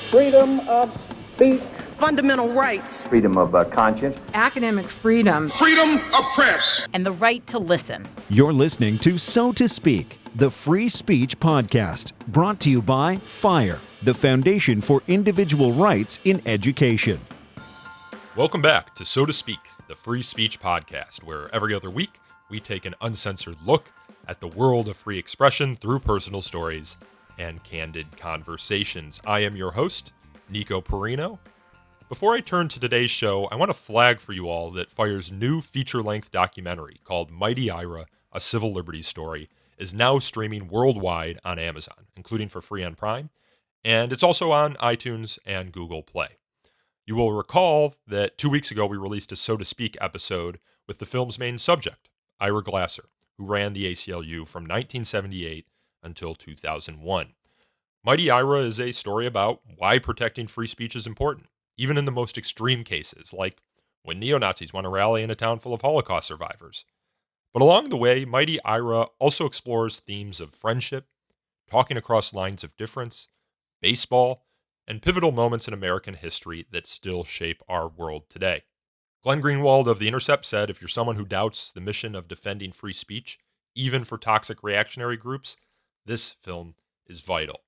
freedom of speech, fundamental rights, freedom of conscience, academic freedom, freedom of press, and the right to listen. You're listening to So to Speak, the free speech podcast, brought to you by FIRE, the Foundation for Individual Rights in Education. Welcome back to So to Speak, the free speech podcast, where every other week we take an uncensored look at the world of free expression through personal stories and candid conversations. I am your host, Nico Perino. Before I turn to today's show, I want to flag for you all that FIRE's new feature-length documentary called Mighty Ira, A Civil Liberties Story is now streaming worldwide on Amazon, including for free on Prime, and it's also on iTunes and Google Play. You will recall that 2 weeks ago we released a So to Speak episode with the film's main subject, Ira Glasser, who ran the ACLU from 1978 until 2001. Mighty Ira is a story about why protecting free speech is important, even in the most extreme cases, like when neo-Nazis want to rally in a town full of Holocaust survivors. But along the way, Mighty Ira also explores themes of friendship, talking across lines of difference, baseball, and pivotal moments in American history that still shape our world today. Glenn Greenwald of The Intercept said, if you're someone who doubts the mission of defending free speech, even for toxic reactionary groups, this film is vital.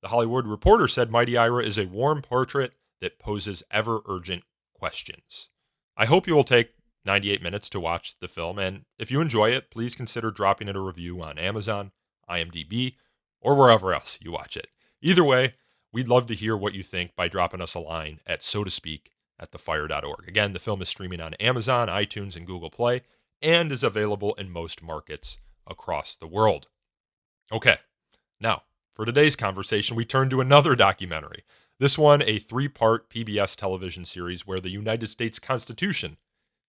The Hollywood Reporter said Mighty Ira is a warm portrait that poses ever-urgent questions. I hope you will take 98 minutes to watch the film, and if you enjoy it, please consider dropping it a review on Amazon, IMDb, or wherever else you watch it. Either way, we'd love to hear what you think by dropping us a line at sotospeak@thefire.org. Again, the film is streaming on Amazon, iTunes, and Google Play, and is available in most markets across the world. Okay, now, for today's conversation, we turn to another documentary. This one, a 3-part PBS television series where the United States Constitution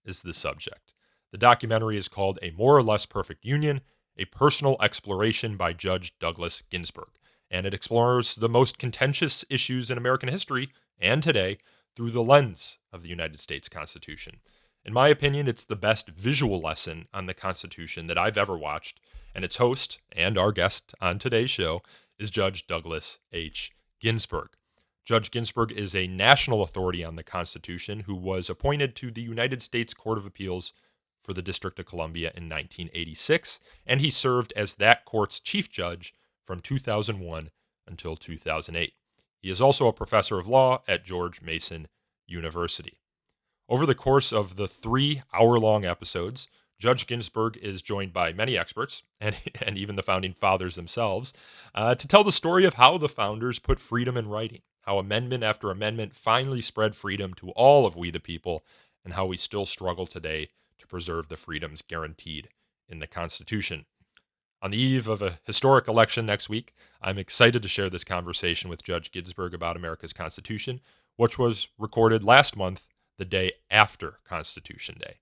is the subject. The documentary is called A More or Less Perfect Union, a personal exploration by Judge Douglas Ginsburg, and it explores the most contentious issues in American history and today through the lens of the United States Constitution. In my opinion, it's the best visual lesson on the Constitution that I've ever watched, and its host, and our guest on today's show, is Judge Douglas H. Ginsburg. Judge Ginsburg is a national authority on the Constitution who was appointed to the United States Court of Appeals for the District of Columbia in 1986, and he served as that court's chief judge from 2001 until 2008. He is also a professor of law at George Mason University. Over the course of the 3-hour-long episodes, Judge Ginsburg is joined by many experts, and even the founding fathers themselves, to tell the story of how the founders put freedom in writing, how amendment after amendment finally spread freedom to all of we the people, and how we still struggle today to preserve the freedoms guaranteed in the Constitution. On the eve of a historic election next week, I'm excited to share this conversation with Judge Ginsburg about America's Constitution, which was recorded last month, the day after Constitution Day.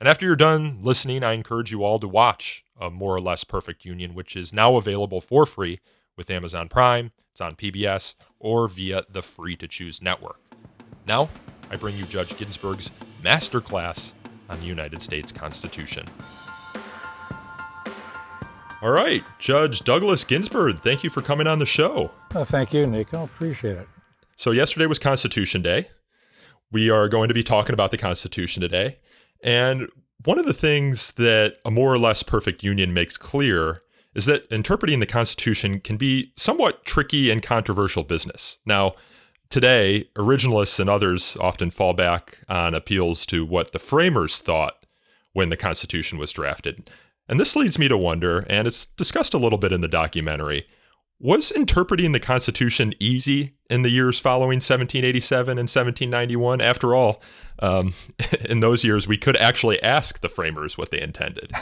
And after you're done listening, I encourage you all to watch A More or Less Perfect Union, which is now available for free with Amazon Prime, it's on PBS, or via the Free to Choose network. Now, I bring you Judge Ginsburg's masterclass on the United States Constitution. All right, Judge Douglas Ginsburg, thank you for coming on the show. Oh, thank you, Nico. Appreciate it. So yesterday was Constitution Day. We are going to be talking about the Constitution today. And one of the things that A More or Less Perfect Union makes clear is that interpreting the Constitution can be somewhat tricky and controversial business. Now, today, originalists and others often fall back on appeals to what the framers thought when the Constitution was drafted. And this leads me to wonder, and it's discussed a little bit in the documentary, was interpreting the Constitution easy in the years following 1787 and 1791? After all, in those years, we could actually ask the framers what they intended.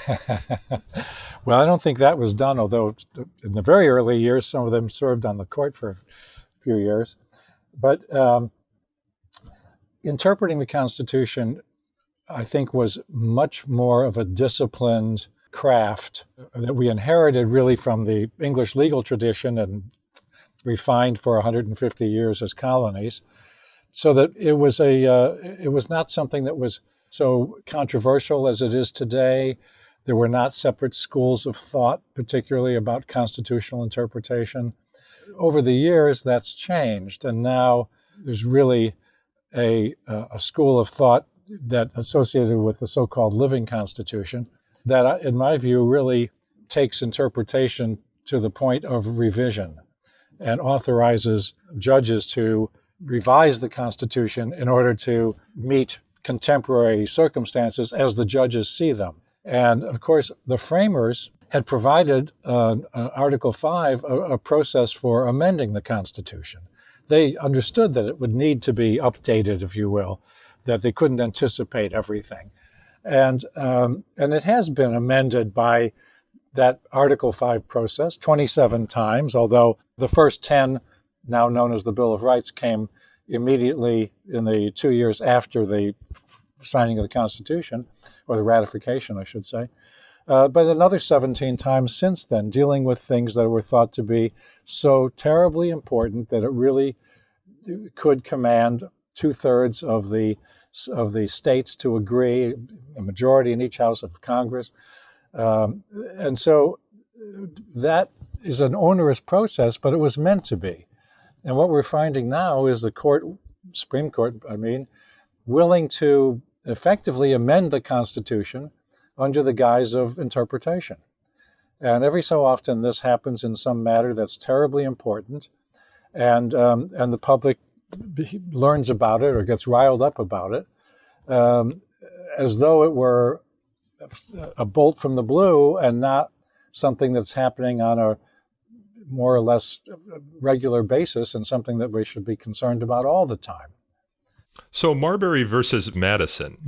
Well, I don't think that was done, although in the very early years, some of them served on the court for a few years. But interpreting the Constitution, I think, was much more of a disciplined craft that we inherited really from the English legal tradition and refined for 150 years as colonies, so that it was not something that was so controversial as it is today. There were not separate schools of thought, particularly about constitutional interpretation. over the years, that's changed, and now there's really a school of thought that associated with the so-called living Constitution that, in my view, really takes interpretation to the point of revision and authorizes judges to revise the Constitution in order to meet contemporary circumstances as the judges see them. And of course, the framers had provided Article 5 a process for amending the Constitution. They understood that it would need to be updated, if you will, that they couldn't anticipate everything. And it has been amended by that Article 5 process 27 times, although the first 10, now known as the Bill of Rights, came immediately in the 2 years after the signing of the Constitution, or the ratification, I should say. But another 17 times since then, dealing with things that were thought to be so terribly important that it really could command 2/3 of the states to agree, a majority in each house of Congress. And so that is an onerous process, but it was meant to be. And what we're finding now is the Supreme Court, willing to effectively amend the Constitution under the guise of interpretation. And every so often this happens in some matter that's terribly important, and the public learns about it or gets riled up about it, as though it were a bolt from the blue and not something that's happening on a more or less regular basis and something that we should be concerned about all the time. So Marbury versus Madison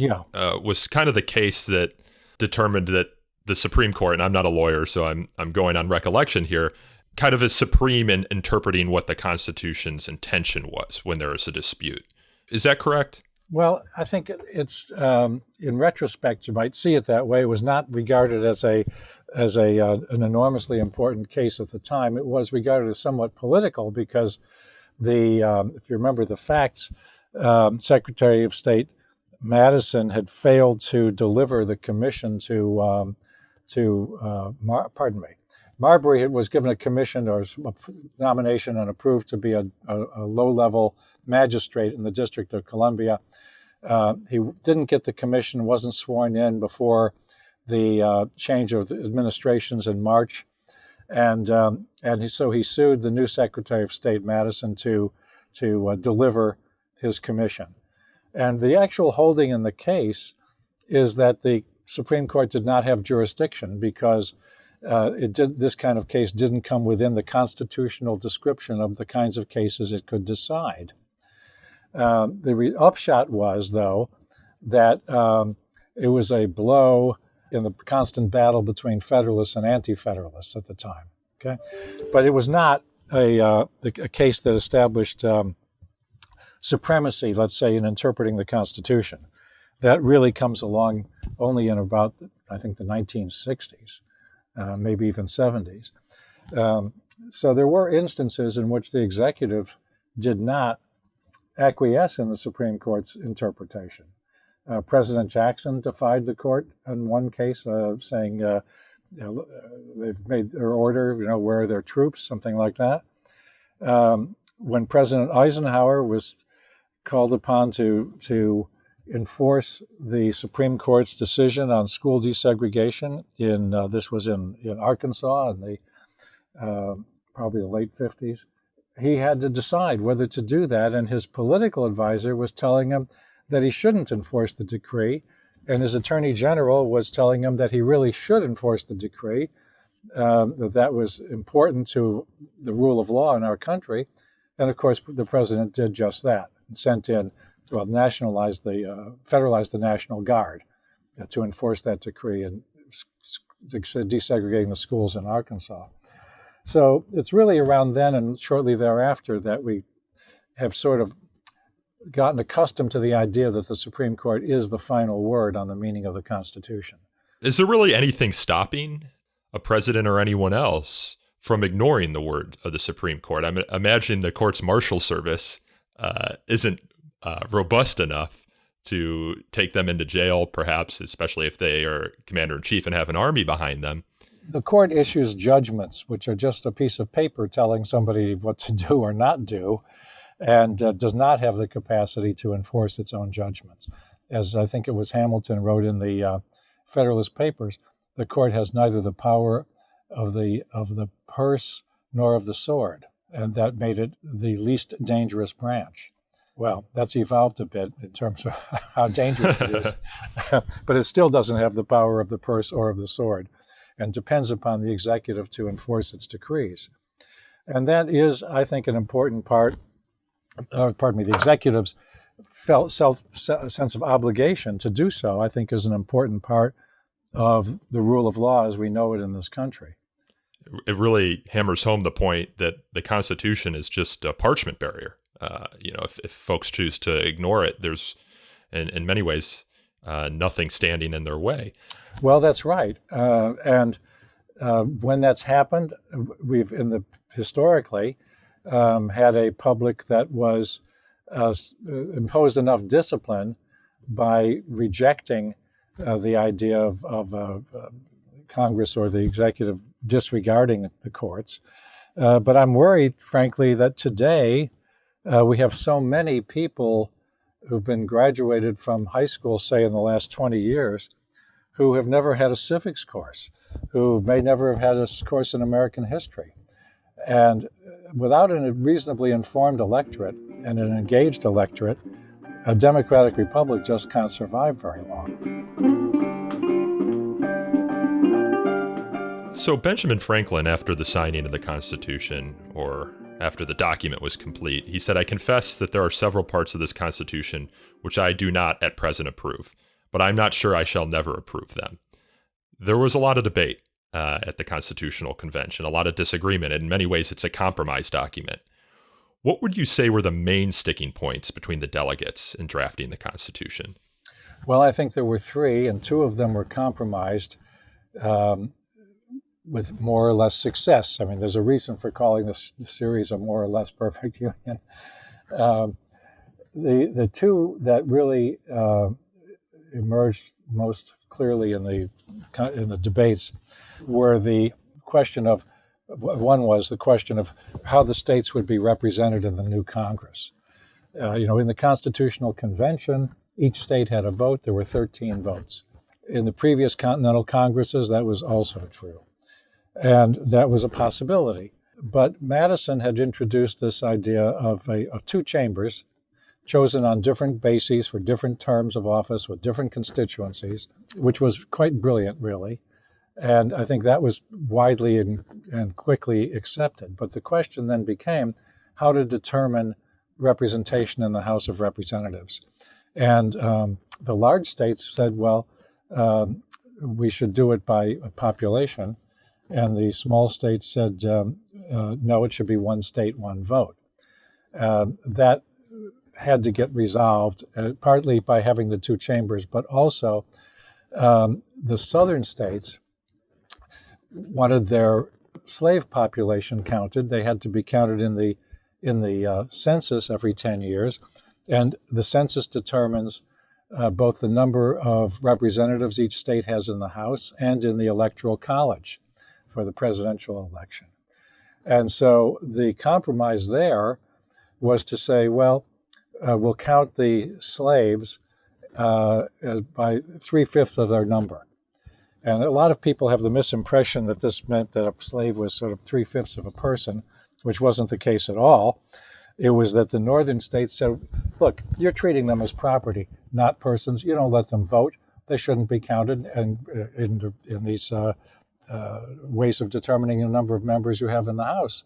was kind of the case that determined that the Supreme Court, and I'm not a lawyer, so I'm going on recollection here, kind of is supreme in interpreting what the Constitution's intention was when there is a dispute. Is that correct? Well, I think it's in retrospect, you might see it that way. It was not regarded as an enormously important case at the time. It was regarded as somewhat political because if you remember the facts, Secretary of State Madison had failed to deliver the commission Marbury was given a commission or a nomination and approved to be a low-level magistrate in the District of Columbia. He didn't get the commission, wasn't sworn in before the change of the administrations in March, so he sued the new Secretary of State Madison to deliver his commission. And the actual holding in the case is that the Supreme Court did not have jurisdiction because this kind of case didn't come within the constitutional description of the kinds of cases it could decide. The upshot was, though, that it was a blow in the constant battle between Federalists and Anti-Federalists at the time. Okay, but it was not a case that established supremacy, let's say, in interpreting the Constitution. That really comes along only in about, I think, the 1960s, maybe even 70s. So there were instances in which the executive did not acquiesce in the Supreme Court's interpretation. President Jackson defied the court in one case, saying they've made their order, where are their troops, something like that. When President Eisenhower was called upon to enforce the Supreme Court's decision on school desegregation this was in Arkansas in the probably the late 50s, he had to decide whether to do that, and his political advisor was telling him that he shouldn't enforce the decree, and his attorney general was telling him that he really should enforce the decree, that was important to the rule of law in our country. And of course, the president did just that and sent in, federalized the National Guard to enforce that decree and desegregating the schools in Arkansas. So it's really around then and shortly thereafter that we have sort of gotten accustomed to the idea that the Supreme Court is the final word on the meaning of the Constitution. Is there really anything stopping a president or anyone else from ignoring the word of the Supreme Court? I imagine the court's marshal service isn't robust enough to take them into jail, perhaps, especially if they are commander-in-chief and have an army behind them. the court issues judgments, which are just a piece of paper telling somebody what to do or not do, and does not have the capacity to enforce its own judgments. As I think it was Hamilton wrote in the Federalist Papers, the court has neither the power of the purse nor of the sword, and that made it the least dangerous branch. Well, that's evolved a bit in terms of how dangerous it is, but it still doesn't have the power of the purse or of the sword, and depends upon the executive to enforce its decrees. And that is, I think, an important part. The executive's sense of obligation to do so, I think, is an important part of the rule of law as we know it in this country. It really hammers home the point that the Constitution is just a parchment barrier. If folks choose to ignore it, there's, in many ways, nothing standing in their way. Well, that's right. And when that's happened, we've historically had a public that was imposed enough discipline by rejecting the idea of Congress or the executive disregarding the courts. But I'm worried, frankly, that today we have so many people who've been graduated from high school, say in the last 20 years, who have never had a civics course, who may never have had a course in American history. And without a reasonably informed electorate and an engaged electorate, a democratic republic just can't survive very long. So Benjamin Franklin, after the signing of the Constitution, or after the document was complete, he said, "I confess that there are several parts of this Constitution which I do not at present approve, but I'm not sure I shall never approve them." There was a lot of debate at the Constitutional Convention, a lot of disagreement. In many ways, it's a compromise document. What would you say were the main sticking points between the delegates in drafting the Constitution? Well, I think there were three, and two of them were compromised with more or less success. I mean, there's a reason for calling this series a more or less perfect union. The two that really emerged most clearly in the debates were the question of, one was the question of how the states would be represented in the new Congress. In the Constitutional Convention, each state had a vote. There were 13 votes. In the previous Continental Congresses, that was also true. And that was a possibility. But Madison had introduced this idea of two chambers chosen on different bases for different terms of office with different constituencies, which was quite brilliant, really. And I think that was widely and quickly accepted. But the question then became how to determine representation in the House of Representatives. And the large states said, well, we should do it by population. And the small states said, no, it should be one state, one vote. That had to get resolved, partly by having the two chambers, but also the southern states wanted their slave population counted. They had to be counted in the census every 10 years. And the census determines both the number of representatives each state has in the House and in the Electoral College for the presidential election. And so the compromise there was to say, well, we'll count the slaves by 3/5 of their number. And a lot of people have the misimpression that this meant that a slave was sort of 3/5 of a person, which wasn't the case at all. It was that the northern states said, look, you're treating them as property, not persons. You don't let them vote. They shouldn't be counted in these ways of determining the number of members you have in the House.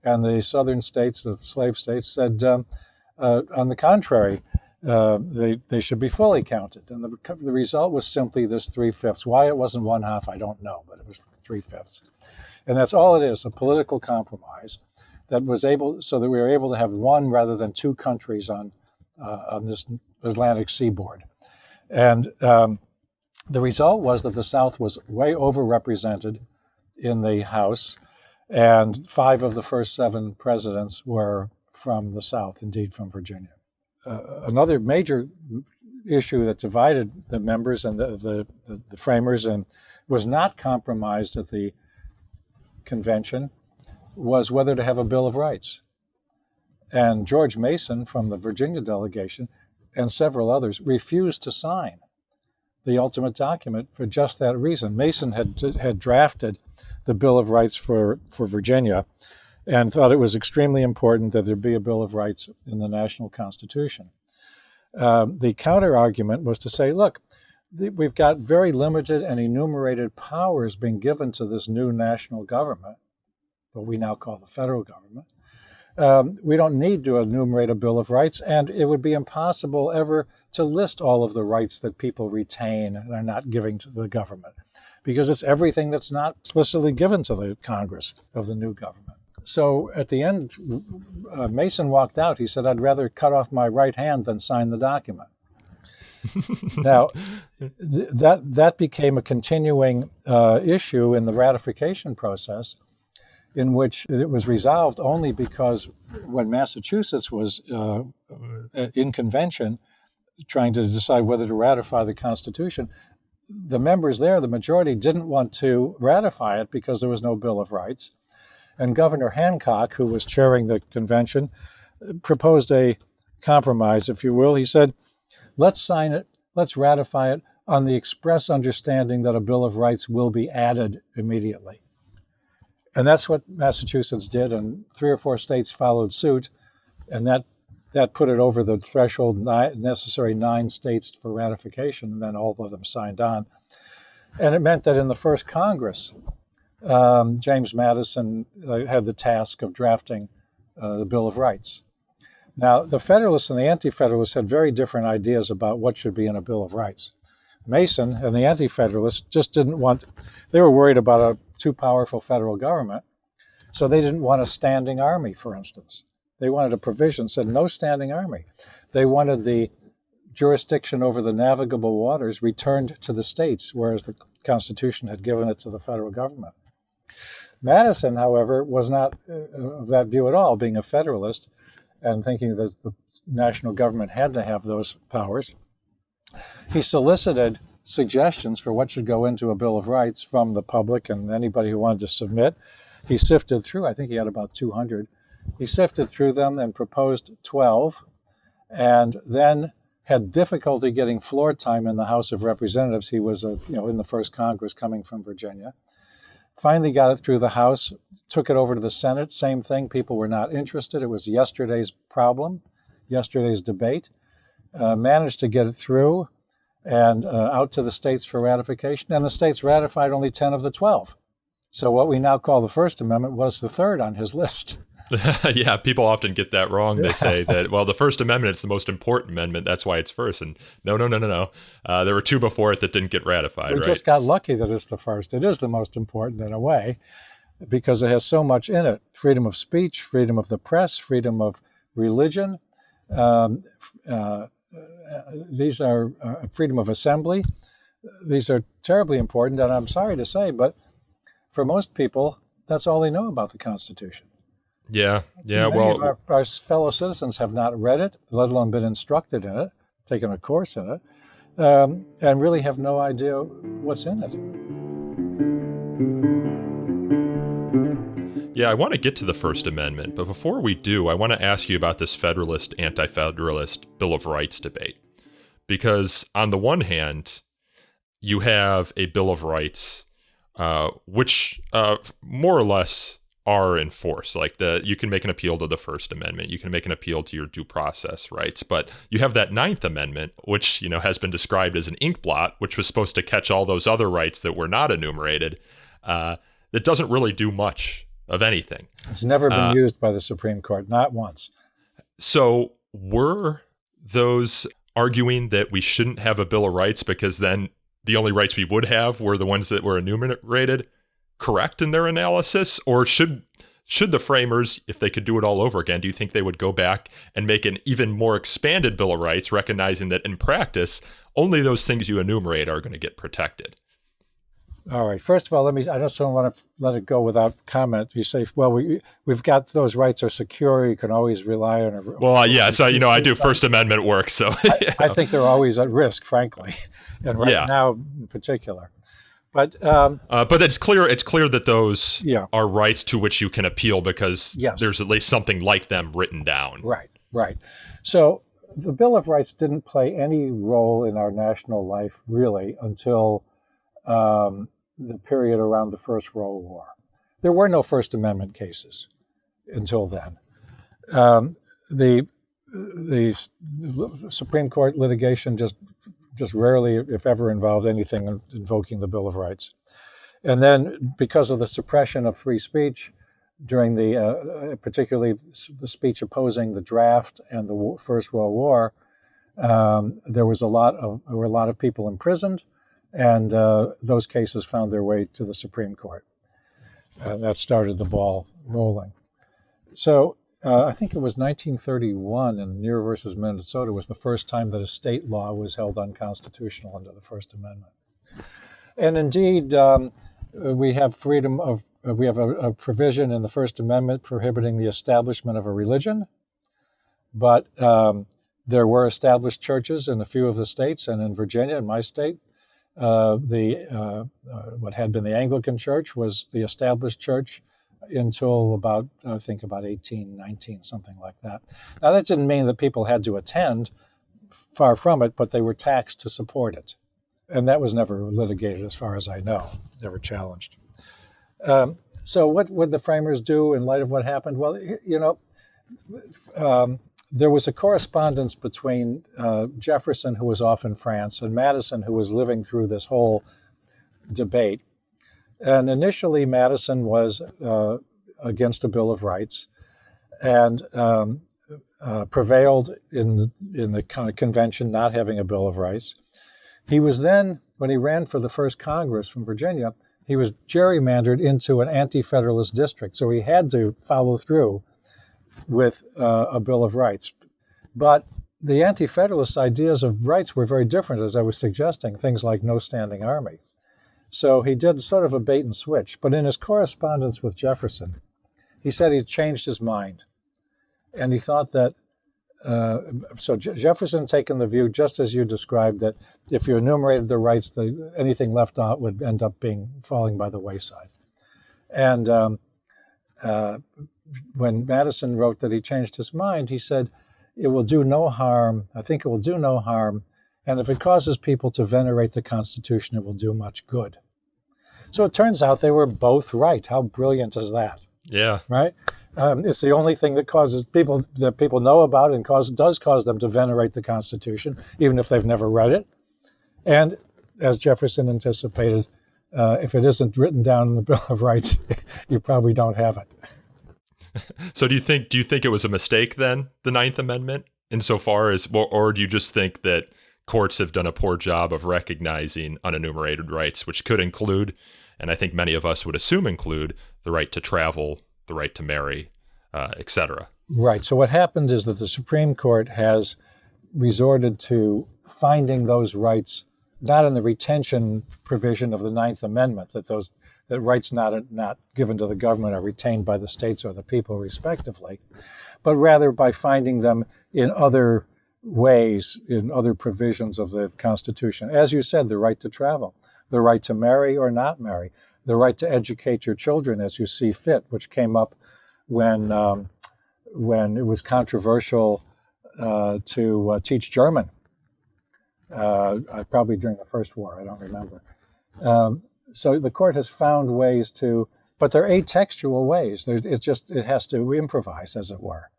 And the southern states, the slave states, said, on the contrary, they should be fully counted. And the result was simply this 3/5. Why it wasn't 1/2, I don't know, but it was 3/5. And that's all it is, a political compromise that was so that we were able to have one rather than two countries on this Atlantic seaboard. And the result was that the South was way overrepresented in the House, and 5 of the first 7 presidents were from the South, indeed from Virginia. Another major issue that divided the members and the framers and was not compromised at the convention was whether to have a Bill of Rights. And George Mason from the Virginia delegation and several others refused to sign the ultimate document for just that reason. Mason had drafted the Bill of Rights for Virginia and thought it was extremely important that there be a Bill of Rights in the national Constitution. The counter argument was to say, look, we've got very limited and enumerated powers being given to this new national government, what we now call the federal government. We don't need to enumerate a Bill of Rights, and it would be impossible ever to list all of the rights that people retain and are not giving to the government, because it's everything that's not explicitly given to the Congress of the new government. So at the end, Mason walked out. He said, I'd rather cut off my right hand than sign the document. Now, that became a continuing issue in the ratification process, in which it was resolved only because when Massachusetts was in convention trying to decide whether to ratify the Constitution, the members there, the majority, didn't want to ratify it because there was no Bill of Rights. And Governor Hancock, who was chairing the convention, proposed a compromise, if you will. He said, let's sign it, let's ratify it on the express understanding that a Bill of Rights will be added immediately. And that's what Massachusetts did, and 3 or 4 states followed suit, and that put it over the threshold necessary 9 states for ratification, and then all of them signed on. And it meant that in the first Congress, James Madison had the task of drafting the Bill of Rights. Now, the Federalists and the Anti-Federalists had very different ideas about what should be in a Bill of Rights. Mason and the Anti-Federalists just didn't want, they were worried about a too powerful federal government, so they didn't want a standing army, for instance. They wanted a provision that said no standing army. They wanted the jurisdiction over the navigable waters returned to the states, whereas the Constitution had given it to the federal government. Madison, however, was not of that view at all, being a Federalist and thinking that the national government had to have those powers. He solicited suggestions for what should go into a Bill of Rights from the public and anybody who wanted to submit. He sifted through, I think he had about 200. He sifted through them and proposed 12, and then had difficulty getting floor time in the House of Representatives. He was in the first Congress coming from Virginia. Finally got it through the House, took it over to the Senate, same thing, people were not interested. It was yesterday's problem, yesterday's debate. Managed to get it through and out to the states for ratification, and the states ratified only 10 of the 12. So what we now call the First Amendment was the third on his list. Yeah, people often get that wrong. They say that, well, the First Amendment is the most important amendment, that's why it's first. And no. There were 2 before it that didn't get ratified, We just got lucky that it's the first. It is the most important in a way, because it has so much in it. Freedom of speech, freedom of the press, freedom of religion. These are freedom of assembly. These are terribly important, and I'm sorry to say, but for most people, that's all they know about the Constitution. Yeah. Many Well, of our fellow citizens have not read it, let alone been instructed in it, taken a course in it, and really have no idea what's in it. yeah, I want to get to the First Amendment, but before we do, I want to ask you about this Federalist, Anti-Federalist Bill of Rights debate. Because on the one hand, you have a Bill of Rights, which more or less are in force. Like you can make an appeal to the First Amendment, you can make an appeal to your due process rights, but you have that 9th Amendment, which has been described as an ink blot, which was supposed to catch all those other rights that were not enumerated. That doesn't really do much of anything. It's never been used by the Supreme Court, not once. So were those arguing that we shouldn't have a Bill of Rights because then the only rights we would have were the ones that were enumerated correct in their analysis? Or should the framers, if they could do it all over again, do you think they would go back and make an even more expanded Bill of Rights, recognizing that in practice, only those things you enumerate are going to get protected? All right. First of all, I just don't want to let it go without comment. You say, well, we've got those rights are secure. You can always rely on it. Well, yeah. So, I do First Amendment work. So I think they're always at risk, frankly, and now in particular. But but it's clear that those Yeah. are rights to which you can appeal because Yes. there's at least something like them written down. Right. So the Bill of Rights didn't play any role in our national life really until the period around the First World War. There were no First Amendment cases until then. The Supreme Court litigation just rarely, if ever, involved anything invoking the Bill of Rights. And then, because of the suppression of free speech during the, particularly the speech opposing the draft and the First World War, there were a lot of people imprisoned, and those cases found their way to the Supreme Court. That started the ball rolling. So I think it was 1931 in Neer versus Minnesota was the first time that a state law was held unconstitutional under the First Amendment. And indeed, we have freedom of, we have a provision in the First Amendment prohibiting the establishment of a religion, but there were established churches in a few of the states, and in Virginia, in my state, what had been the Anglican Church was the established church until about 1819, something like that. Now, that didn't mean that people had to attend, far from it, but they were taxed to support it. And that was never litigated, as far as I know, never challenged. So what would the framers do in light of what happened? Well, there was a correspondence between Jefferson, who was off in France, and Madison, who was living through this whole debate. And initially, Madison was against a Bill of Rights and prevailed in the convention not having a Bill of Rights. He was then, when he ran for the first Congress from Virginia, he was gerrymandered into an anti-federalist district. So he had to follow through with a Bill of Rights. But the anti-federalist ideas of rights were very different, as I was suggesting, things like no standing army. So he did sort of a bait and switch. But in his correspondence with Jefferson, he said he changed his mind. And he thought that, Jefferson taken the view, just as you described, that if you enumerated the rights, anything left out would end up falling by the wayside. And when Madison wrote that he changed his mind, he said, it will do no harm. I think it will do no harm. And if it causes people to venerate the Constitution, it will do much good. So it turns out they were both right. How brilliant is that? Yeah. Right? It's the only thing that people know about and does cause them to venerate the Constitution, even if they've never read it. And as Jefferson anticipated, if it isn't written down in the Bill of Rights, you probably don't have it. So do you think it was a mistake then, the Ninth Amendment, insofar as, or do you just think that courts have done a poor job of recognizing unenumerated rights, which could include, and I think many of us would assume include, the right to travel, the right to marry, etc.? Right. So what happened is that the Supreme Court has resorted to finding those rights not in the retention provision of the Ninth Amendment, that rights not given to the government are retained by the states or the people respectively, but rather by finding them in other ways, in other provisions of the Constitution. As you said, the right to travel, the right to marry or not marry, the right to educate your children as you see fit, which came up when it was controversial to teach German, probably during the First War, I don't remember. So the court has found ways to, but they're atextual ways. It has to improvise, as it were.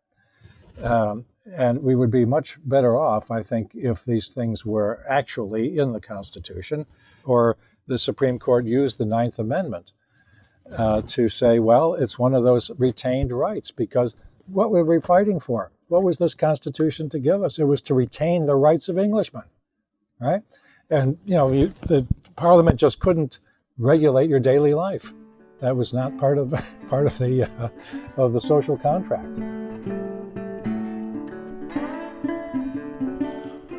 And we would be much better off, I think, if these things were actually in the Constitution, or the Supreme Court used the Ninth Amendment to say, well, it's one of those retained rights, because what were we fighting for? What was this Constitution to give us? It was to retain the rights of Englishmen, right? And, the Parliament just couldn't regulate your daily life. That was not part of the social contract.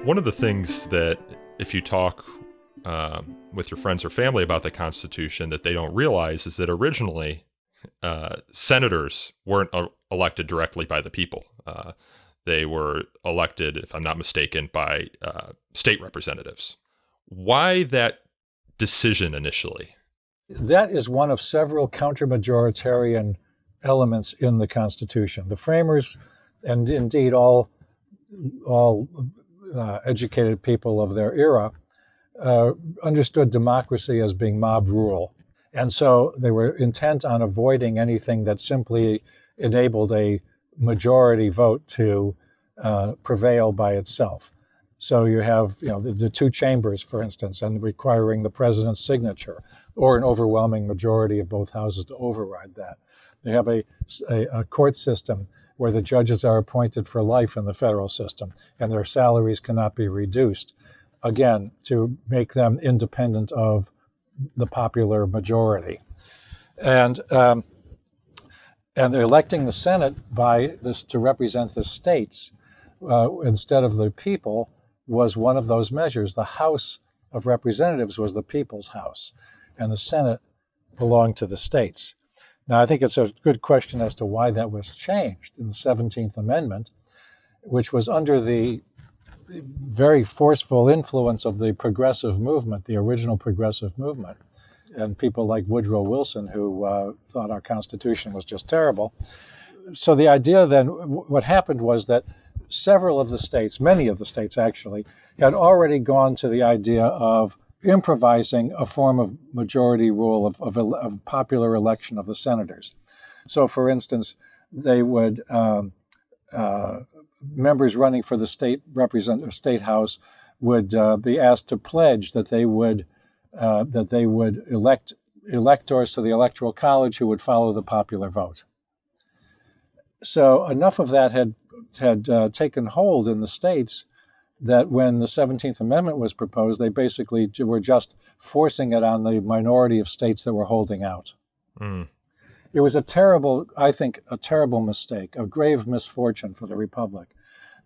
One of the things that, if you talk with your friends or family about the Constitution, that they don't realize is that originally senators weren't elected directly by the people. They were elected, if I'm not mistaken, by state representatives. Why that decision initially? That is one of several counter-majoritarian elements in the Constitution. The framers, and indeed all educated people of their era, understood democracy as being mob rule. And so they were intent on avoiding anything that simply enabled a majority vote to prevail by itself. So you have, the two chambers, for instance, and requiring the president's signature or an overwhelming majority of both houses to override that. They have a court system where the judges are appointed for life in the federal system, and their salaries cannot be reduced, again, to make them independent of the popular majority. And they're electing the Senate by this to represent the states instead of the people was one of those measures. The House of Representatives was the people's house, and the Senate belonged to the states. Now, I think it's a good question as to why that was changed in the 17th Amendment, which was under the very forceful influence of the progressive movement, the original progressive movement, and people like Woodrow Wilson, who thought our Constitution was just terrible. So the idea then, what happened was that several of the states, many of the states actually, had already gone to the idea of improvising a form of majority rule of popular election of the senators. So, for instance, they would members running for the state house would be asked to pledge that they would elect electors to the Electoral College who would follow the popular vote. So enough of that had taken hold in the states that when the 17th Amendment was proposed, they basically were just forcing it on the minority of states that were holding out. Mm. It was a terrible mistake, a grave misfortune for the Republic,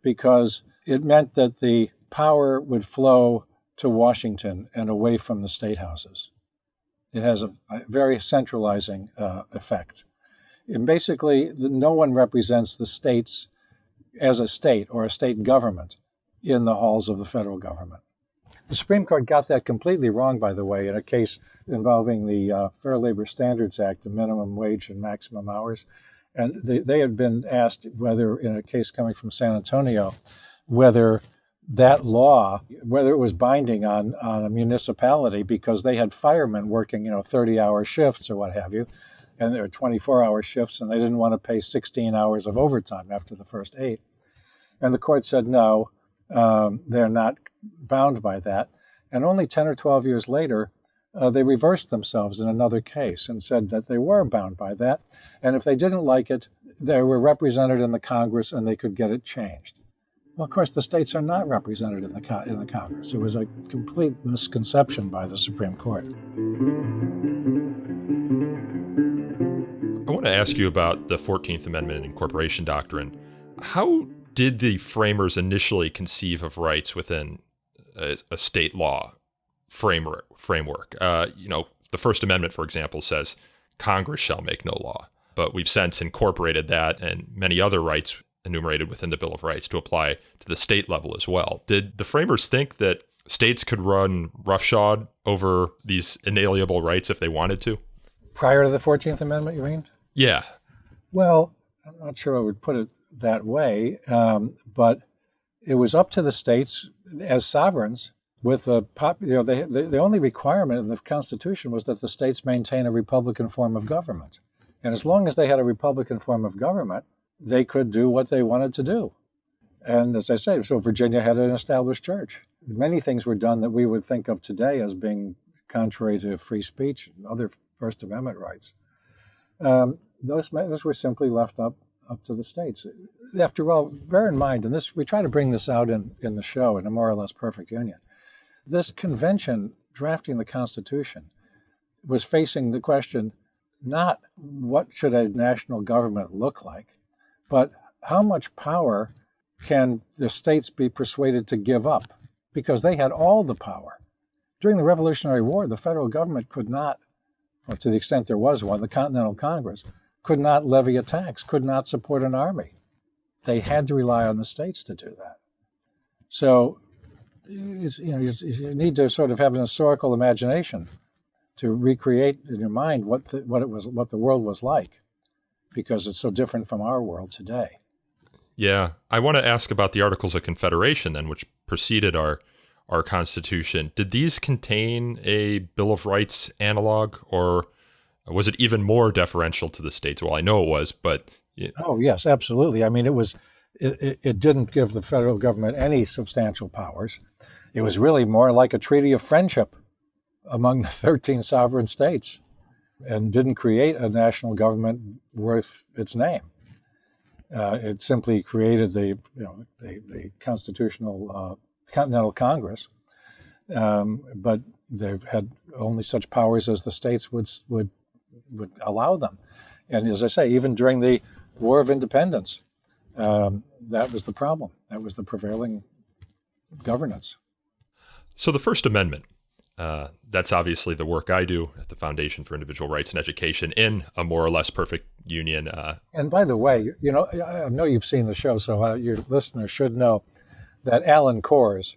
because it meant that the power would flow to Washington and away from the state houses. It has a very centralizing effect. And basically, no one represents the states as a state or a state government in the halls of the federal government. The Supreme Court got that completely wrong, by the way, in a case involving the Fair Labor Standards Act, the minimum wage and maximum hours. And they had been asked whether, in a case coming from San Antonio, whether that law, whether it was binding on a municipality, because they had firemen working, 30-hour shifts or what have you, and there were 24-hour shifts, and they didn't want to pay 16 hours of overtime after the first 8. And the court said, no, they're not bound by that. And only 10 or 12 years later, they reversed themselves in another case and said that they were bound by that. And if they didn't like it, they were represented in the Congress and they could get it changed. Well, of course, the states are not represented in the Congress. It was a complete misconception by the Supreme Court. I want to ask you about the 14th Amendment and Incorporation doctrine. How did the framers initially conceive of rights within a state law framework? The First Amendment, for example, says Congress shall make no law. But we've since incorporated that and many other rights enumerated within the Bill of Rights to apply to the state level as well. Did the framers think that states could run roughshod over these inalienable rights if they wanted to? Prior to the 14th Amendment, you mean? Yeah. Well, I'm not sure I would put it that way, but it was up to the states as sovereigns with the only requirement in the Constitution was that the states maintain a Republican form of government. And as long as they had a Republican form of government, they could do what they wanted to do. And as I say, so Virginia had an established church. Many things were done that we would think of today as being contrary to free speech and other First Amendment rights. Those matters were simply left up to the states. After all, bear in mind, and this we try to bring this out in the show, in A More or Less Perfect Union, this convention drafting the Constitution was facing the question, not what should a national government look like, but how much power can the states be persuaded to give up? Because they had all the power. During the Revolutionary War, the federal government could not, or to the extent there was one, the Continental Congress, could not levy a tax, could not support an army. They had to rely on the states to do that. So you need to sort of have an historical imagination to recreate in your mind what the world was like, because it's so different from our world today. Yeah, I want to ask about the Articles of Confederation then, which preceded our Constitution. Did these contain a Bill of Rights analog, or was it even more deferential to the states? Well, I know it was, but Oh yes, absolutely. I mean, it didn't give the federal government any substantial powers. It was really more like a treaty of friendship among the 13 sovereign states, and didn't create a national government worth its name. It simply created the constitutional Continental Congress, but they had only such powers as the states would allow them. And as I say, even during the War of Independence, that was the problem. That was the prevailing governance. So the First Amendment, that's obviously the work I do at the Foundation for Individual Rights and Education in a more or less perfect union. And by the way, I know you've seen the show, so your listeners should know that Alan Kors,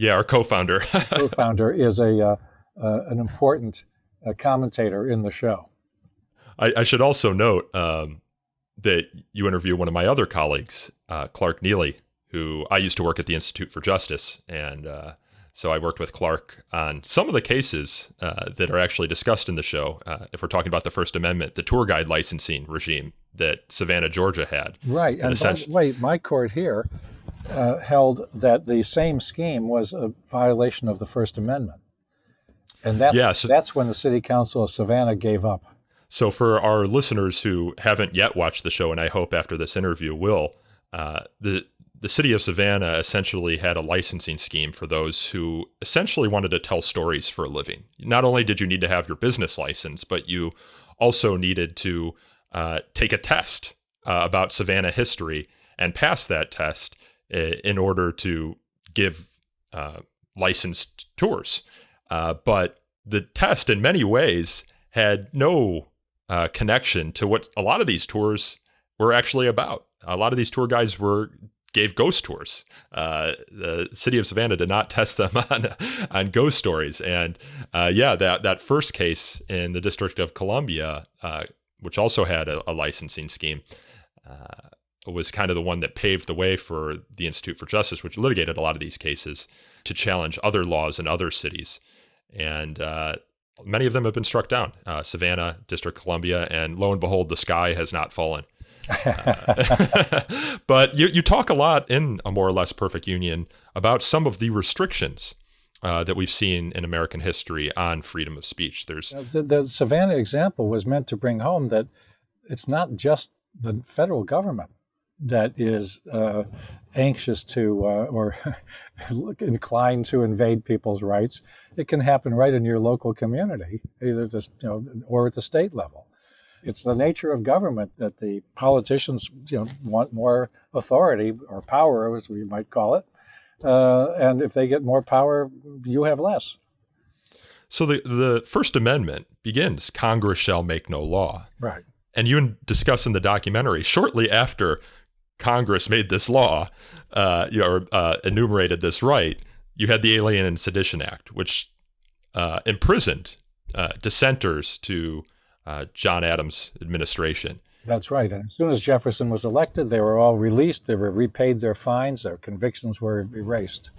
our co-founder, is an important commentator in the show. I should also note that you interview one of my other colleagues, Clark Neely, who I used to work at the Institute for Justice, and so I worked with Clark on some of the cases that are actually discussed in the show. If we're talking about the First Amendment, the tour guide licensing regime that Savannah, Georgia had. Right. And by the way, my court here held that the same scheme was a violation of the First Amendment. And that's when the City Council of Savannah gave up. So for our listeners who haven't yet watched the show, and I hope after this interview will, the city of Savannah essentially had a licensing scheme for those who essentially wanted to tell stories for a living. Not only did you need to have your business license, but you also needed to take a test about Savannah history and pass that test in order to give licensed tours. But the test in many ways had no connection to what a lot of these tours were actually about. A lot of these tour guides gave ghost tours. The city of Savannah did not test them on ghost stories. And that first case in the District of Columbia, which also had a licensing scheme, was kind of the one that paved the way for the Institute for Justice, which litigated a lot of these cases to challenge other laws in other cities. And many of them have been struck down. Savannah, District of Columbia, and lo and behold, the sky has not fallen. But you talk a lot in A More or Less Perfect Union about some of the restrictions that we've seen in American history on freedom of speech. There's the Savannah example was meant to bring home that it's not just the federal government that is anxious to or inclined to invade people's rights. It can happen right in your local community, either or at the state level. It's the nature of government that the politicians want more authority or power, as we might call it, and if they get more power, you have less. So the First Amendment begins, Congress shall make no law. Right. And you discuss in the documentary, shortly after Congress made this law, enumerated this right, you had the Alien and Sedition Act, which imprisoned dissenters to John Adams' administration. That's right. And as soon as Jefferson was elected, they were all released. They were repaid their fines. Their convictions were erased.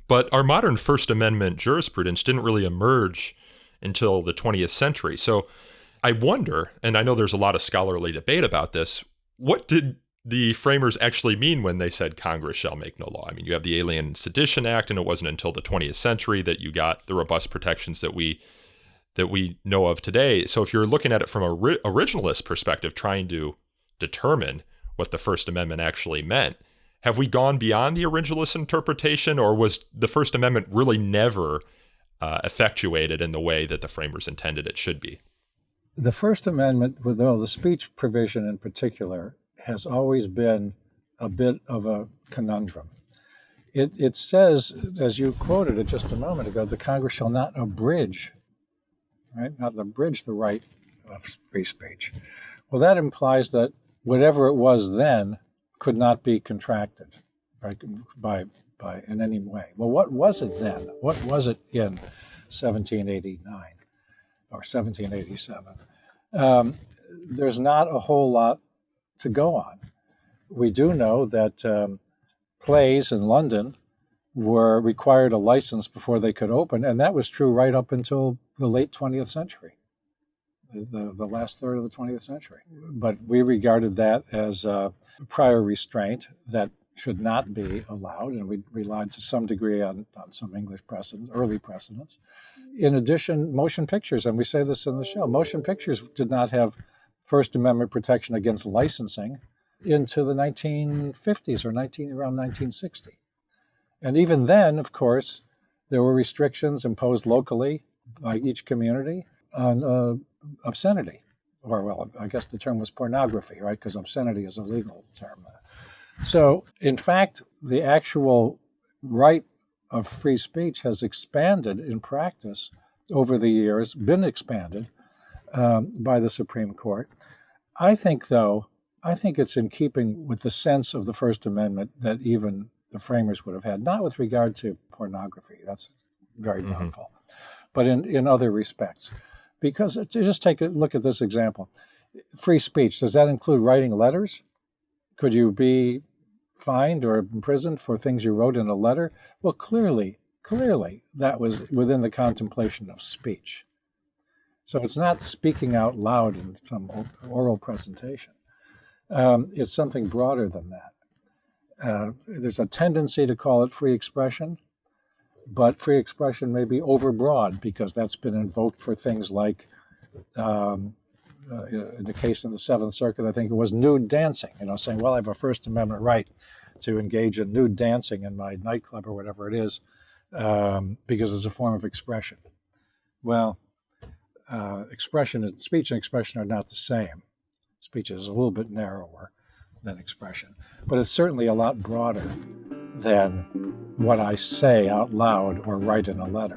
But our modern First Amendment jurisprudence didn't really emerge until the 20th century. So I wonder, and I know there's a lot of scholarly debate about this, what did the framers actually mean when they said Congress shall make no law? I mean, you have the Alien and Sedition Act, and it wasn't until the 20th century that you got the robust protections that we know of today. So if you're looking at it from a originalist perspective, trying to determine what the First Amendment actually meant, have we gone beyond the originalist interpretation, or was the First Amendment really never effectuated in the way that the framers intended it should be? The First Amendment, with the speech provision in particular, has always been a bit of a conundrum. It says, as you quoted it just a moment ago, the Congress shall not abridge, right? Not abridge the right of free speech. Well, that implies that whatever it was then could not be contracted. right, by in any way. Well, what was it then? What was it in 1789 or 1787? There's not a whole lot to go on. We do know that plays in London were required a license before they could open, and that was true right up until the late 20th century, the last third of the 20th century. But we regarded that as a prior restraint that should not be allowed, and we relied to some degree on some English precedent, early precedents. In addition, motion pictures, and we say this in the show, motion pictures did not have First Amendment protection against licensing into the 1950s or around 1960. And even then, of course, there were restrictions imposed locally by each community on obscenity. Or, well, I guess the term was pornography, right? Because obscenity is a legal term. So, in fact, the actual right of free speech has expanded in practice over the years, been expanded by the Supreme Court. I think it's in keeping with the sense of the First Amendment that even the framers would have had, not with regard to pornography, that's very doubtful, but in other respects. Because just take a look at this example. Free speech, does that include writing letters? Could you be fined or imprisoned for things you wrote in a letter? Well, clearly, that was within the contemplation of speech. So it's not speaking out loud in some oral presentation. It's something broader than that. There's a tendency to call it free expression, but free expression may be overbroad because that's been invoked for things like, in the case in the Seventh Circuit, I think it was nude dancing, saying, well, I have a First Amendment right to engage in nude dancing in my nightclub or whatever it is, because it's a form of expression. Well, speech and expression are not the same. Speech is a little bit narrower than expression, but it's certainly a lot broader than what I say out loud or write in a letter.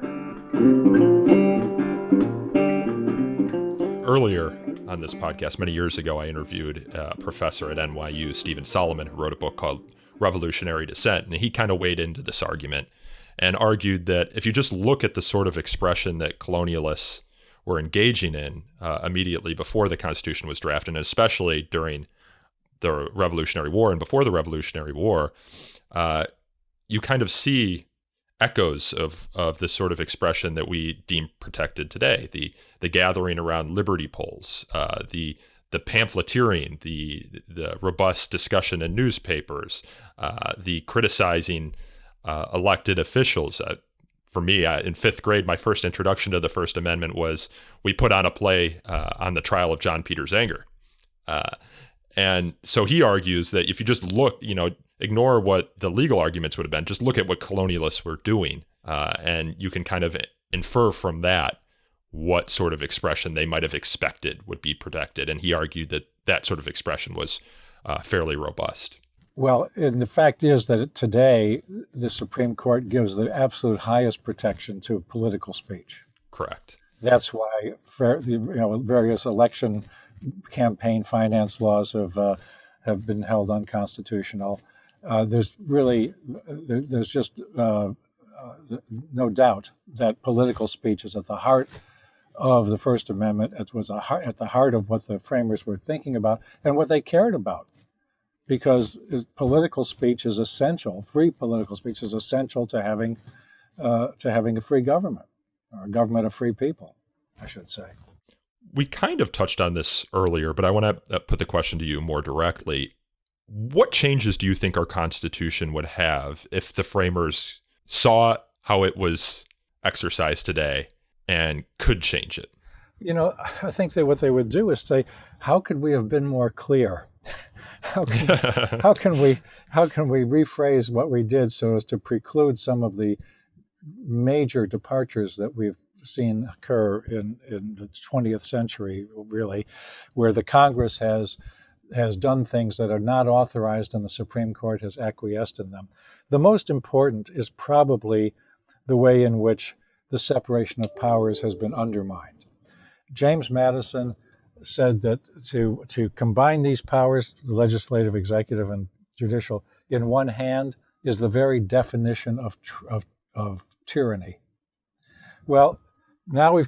Earlier on this podcast, many years ago, I interviewed a professor at NYU, Stephen Solomon, who wrote a book called Revolutionary Dissent, and he kind of weighed into this argument and argued that if you just look at the sort of expression that colonialists were engaging in immediately before the Constitution was drafted, and especially during the Revolutionary War and before the Revolutionary War, you kind of see echoes of this sort of expression that we deem protected today. The gathering around liberty poles, the pamphleteering, the robust discussion in newspapers, the criticizing elected officials. For me, in fifth grade, my first introduction to the First Amendment was we put on a play on the trial of John Peter Zenger. And so he argues that if you just look, ignore what the legal arguments would have been, just look at what colonialists were doing, and you can kind of infer from that what sort of expression they might have expected would be protected. And he argued that that sort of expression was fairly robust. Well, and the fact is that today, the Supreme Court gives the absolute highest protection to political speech. Correct. That's why various election campaign finance laws have been held unconstitutional. There's just no doubt that political speech is at the heart of the First Amendment. It was at the heart of what the framers were thinking about and what they cared about. Because political speech is essential, free political speech is essential to having a free government, or a government of free people, I should say. We kind of touched on this earlier, but I want to put the question to you more directly. What changes do you think our Constitution would have if the framers saw how it was exercised today and could change it? I think that what they would do is say, how could we have been more clear? How can we rephrase what we did so as to preclude some of the major departures that we've seen occur in the 20th century, really, where the Congress has done things that are not authorized and the Supreme Court has acquiesced in them. The most important is probably the way in which the separation of powers has been undermined. James Madison said that to combine these powers, the legislative, executive, and judicial, in one hand is the very definition of tyranny. Well, now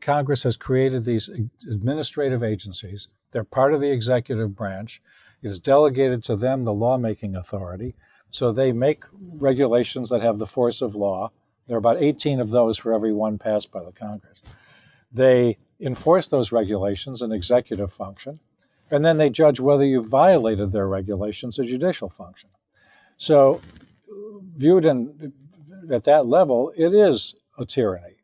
Congress has created these administrative agencies. They're part of the executive branch. It's delegated to them the lawmaking authority. So they make regulations that have the force of law. There are about 18 of those for every one passed by the Congress. They enforce those regulations, an executive function, and then they judge whether you violated their regulations, a judicial function. So viewed at that level, it is a tyranny.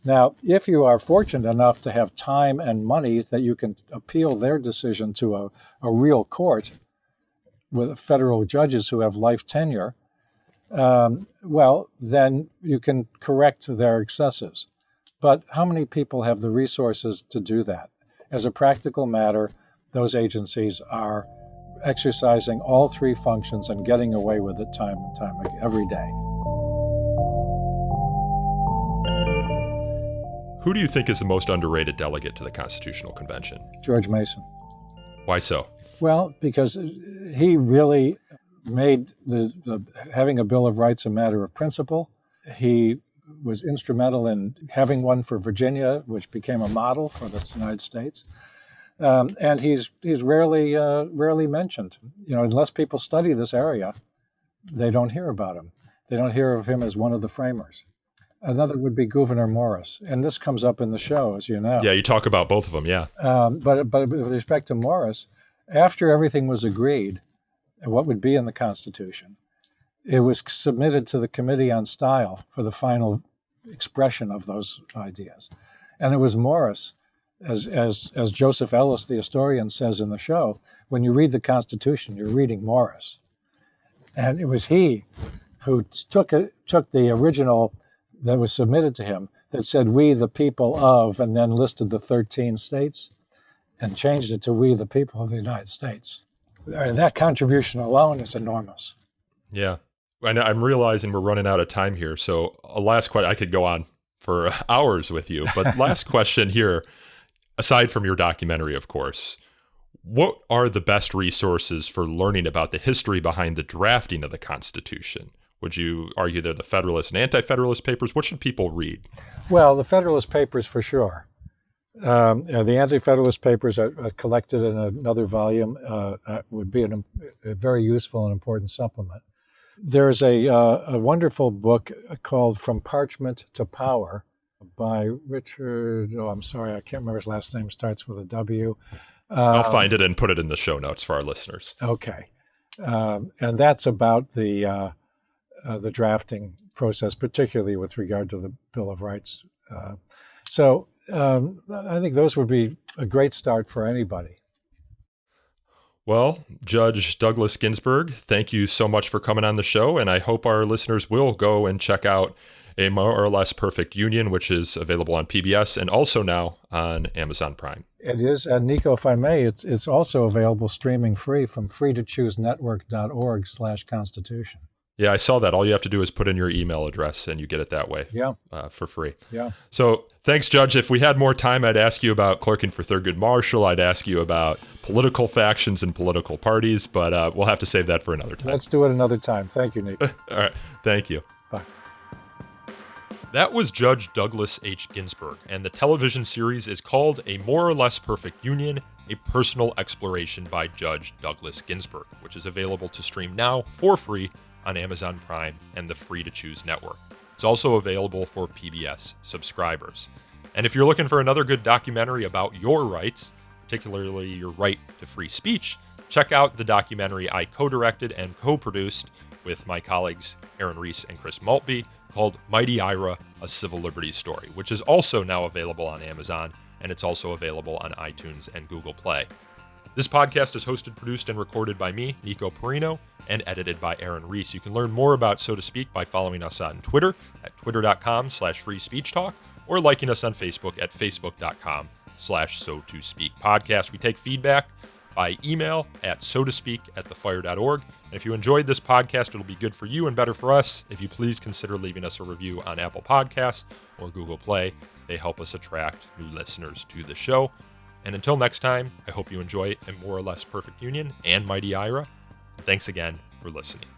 Now, if you are fortunate enough to have time and money that you can appeal their decision to a real court with federal judges who have life tenure, well, then you can correct their excesses. But how many people have the resources to do that? As a practical matter, those agencies are exercising all three functions and getting away with it time and time again, every day. Who do you think is the most underrated delegate to the Constitutional Convention? George Mason. Why so? Well, because he really made having a Bill of Rights a matter of principle. He was instrumental in having one for Virginia, which became a model for the United States. And he's rarely mentioned. Unless people study this area, they don't hear about him. They don't hear of him as one of the framers. Another would be Gouverneur Morris, and this comes up in the show, as you know. Yeah, you talk about both of them, yeah. But with respect to Morris, after everything was agreed, what would be in the Constitution, it was submitted to the Committee on Style for the final expression of those ideas. And it was Morris, as Joseph Ellis, the historian, says in the show, when you read the Constitution, you're reading Morris. And it was he who took the original that was submitted to him that said, "We the people of," and then listed the 13 states, and changed it to "We the people of the United States." And that contribution alone is enormous. Yeah. And I'm realizing we're running out of time here. So a last question, I could go on for hours with you, but last question here, aside from your documentary, of course, what are the best resources for learning about the history behind the drafting of the Constitution? Would you argue they're the Federalist and Anti-Federalist papers? What should people read? Well, the Federalist papers for sure. The Anti-Federalist papers are collected in another volume. Would be a very useful and important supplement. There's a wonderful book called From Parchment to Power by Richard, I'm sorry, I can't remember his last name, starts with a W. I'll find it and put it in the show notes for our listeners. Okay. And that's about the drafting process, particularly with regard to the Bill of Rights. So I think those would be a great start for anybody. Well, Judge Douglas Ginsburg, thank you so much for coming on the show, and I hope our listeners will go and check out A More or Less Perfect Union, which is available on PBS and also now on Amazon Prime. It is, and Nico, if I may, it's also available streaming free from freetochoosenetwork.org/Constitution. Yeah, I saw that. All you have to do is put in your email address and you get it that way. Yeah. For free. Yeah. So thanks, Judge. If we had more time, I'd ask you about clerking for Thurgood Marshall. I'd ask you about political factions and political parties, but we'll have to save that for another time. Let's do it another time. Thank you, Nico. All right. Thank you. Bye. That was Judge Douglas H. Ginsburg, and the television series is called A More or Less Perfect Union, a personal exploration by Judge Douglas Ginsburg, which is available to stream now for free on Amazon Prime and the Free to Choose network. It's also available for PBS subscribers. And if you're looking for another good documentary about your rights, particularly your right to free speech, check out the documentary I co-directed and co-produced with my colleagues Aaron Reese and Chris Maltby called Mighty Ira, A Civil Liberties Story, which is also now available on Amazon, and it's also available on iTunes and Google Play. This podcast is hosted, produced, and recorded by me, Nico Perino, and edited by Aaron Reese. You can learn more about So to Speak by following us on Twitter at twitter.com/freespeechtalk or liking us on Facebook at facebook.com/so-to-speak-podcast. We take feedback by email at so-to-speak@thefire.org. And if you enjoyed this podcast, it'll be good for you and better for us if you please consider leaving us a review on Apple Podcasts or Google Play. They help us attract new listeners to the show. And until next time, I hope you enjoy A More or Less Perfect Union and Mighty Ira. Thanks again for listening.